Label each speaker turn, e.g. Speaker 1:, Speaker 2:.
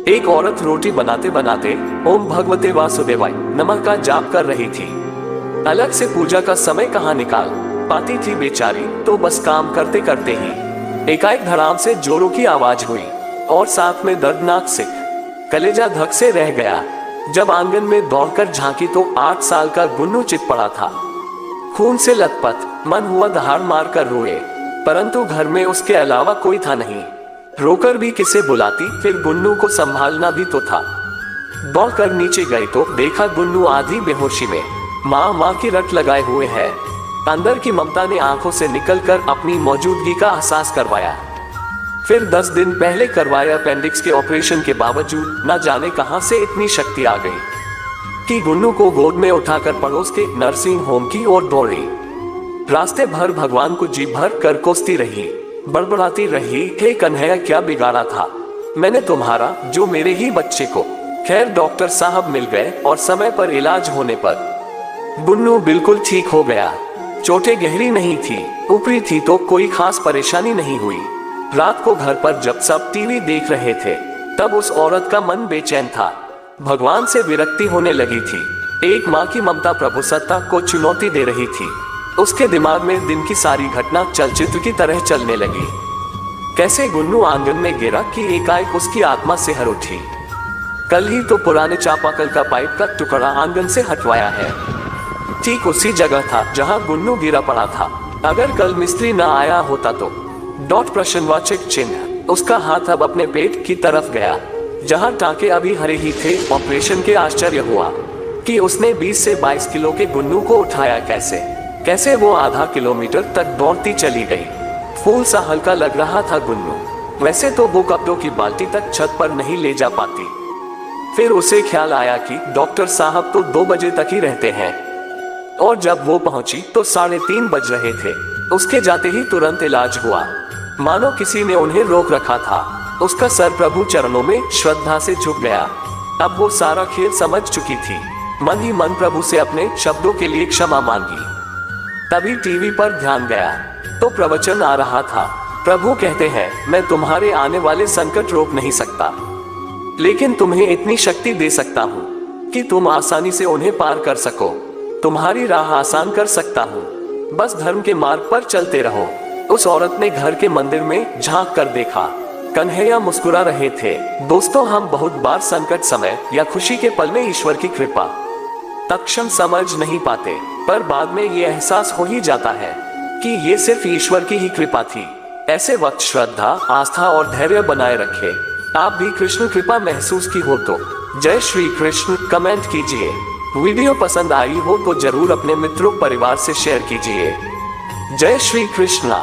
Speaker 1: एक औरत रोटी बनाते बनाते ओम भगवते वासुदेवाय नमः का जाप कर रही थी। अलग से पूजा का समय कहाँ निकाल पाती थी बेचारी, तो बस काम करते करते ही एकाएक धड़ाम से जोरों की आवाज हुई और साथ में दर्दनाक सिक। कलेजा धक से रह गया। जब आंगन में दौड़कर झांकी तो 8 साल का गुन्नू चित पड़ा था, खून से लथपथ। मन हुआ दहाड़ मार कर रोए, परंतु घर में उसके अलावा कोई था नहीं। रोकर भी किसे बुलाती, फिर गुन्नू को संभालना भी तो था। दौड़कर नीचे गई तो देखा गुन्नू आधी बेहोशी में माँ माँ की रट लगाए हुए है। अंदर की ममता ने आंखों से निकलकर अपनी मौजूदगी का एहसास करवाया। फिर 10 दिन पहले करवाए अपेंडिक्स के ऑपरेशन के बावजूद न जाने कहां से इतनी शक्ति आ गई कि गुन्नू को गोद में उठाकर पड़ोस के नर्सिंग होम की ओर दौड़ी। रास्ते भर भगवान को जी भर कर कोसती रही, बड़बड़ाती रही, हे कन्हैया क्या बिगाड़ा था मैंने तुम्हारा, जो मेरे ही बच्चे को। खैर डॉक्टर साहब मिल गए और समय पर इलाज होने पर गुन्नू बिल्कुल ठीक हो गया। चोटें गहरी नहीं थी, ऊपरी थी तो कोई खास परेशानी नहीं हुई। रात को घर पर जब सब टीवी देख रहे थे तब उस औरत का मन बेचैन था। भगवान से विरक्ति होने लगी थी। एक माँ की ममता प्रभु सत्ता को चुनौती दे रही थी। उसके दिमाग में दिन की सारी घटना चलचित्र की तरह चलने लगी। कैसे गुन्नू आंगन में गिरा कि एकाएक उसकी आत्मा सिहर उठी। कल ही तो पुराने चापाकल का पाइप का टुकड़ा आंगन से हटवाया है, ठीक उसी जगह था जहां गुन्नू गिरा पड़ा था। अगर कल मिस्त्री न आया होता तो प्रश्नवाचक चिन्ह। उसका हाथ अब अपने पेट की तरफ गया जहां टांके अभी हरे ही थे। ऑपरेशन के आश्चर्य हुआ कि उसने 20 से 22 किलो के गुन्नू को उठाया कैसे वो आधा किलोमीटर तक दौड़ती चली गई। फूल सा हल्का लग रहा था गुन्नू। वैसे तो वो कपड़ों की बाल्टी तक छत पर नहीं ले जा पाती। फिर उसे ख्याल आया कि डॉक्टर साहब तो 2 बजे तक ही रहते हैं और जब वो पहुंची तो 3:30 बज रहे थे। उसके जाते ही तुरंत इलाज हुआ, मानो किसी ने उन्हें रोक रखा था। उसका सर प्रभु चरणों में श्रद्धा से झुक गया। अब वो सारा खेल समझ चुकी थी। मन ही मन प्रभु से अपने शब्दों के लिए क्षमा मांगी। तभी टीवी पर ध्यान गया तो प्रवचन आ रहा था। प्रभु कहते हैं, मैं तुम्हारे आने वाले संकट रोक नहीं सकता, लेकिन तुम्हें इतनी शक्ति दे सकता हूँ कि तुम आसानी से उन्हें पार कर सको। तुम्हारी राह आसान कर सकता हूँ, बस धर्म के मार्ग पर चलते रहो। उस औरत ने घर के मंदिर में झांक कर देखा। कन्हैया मुस्कुरा रहे थे। दोस्तों, हम बहुत बार संकट समय या खुशी के पल में ईश्वर की कृपा तत्क्षण समझ नहीं पाते, पर बाद में ये एहसास हो ही जाता है कि ये सिर्फ ईश्वर की ही कृपा थी। ऐसे वक्त श्रद्धा, आस्था और धैर्य बनाए रखे। आप भी कृष्ण कृपा महसूस की हो तो जय श्री कृष्ण कमेंट कीजिए। वीडियो पसंद आई हो तो जरूर अपने मित्रों परिवार से शेयर कीजिए। जय श्री कृष्ण।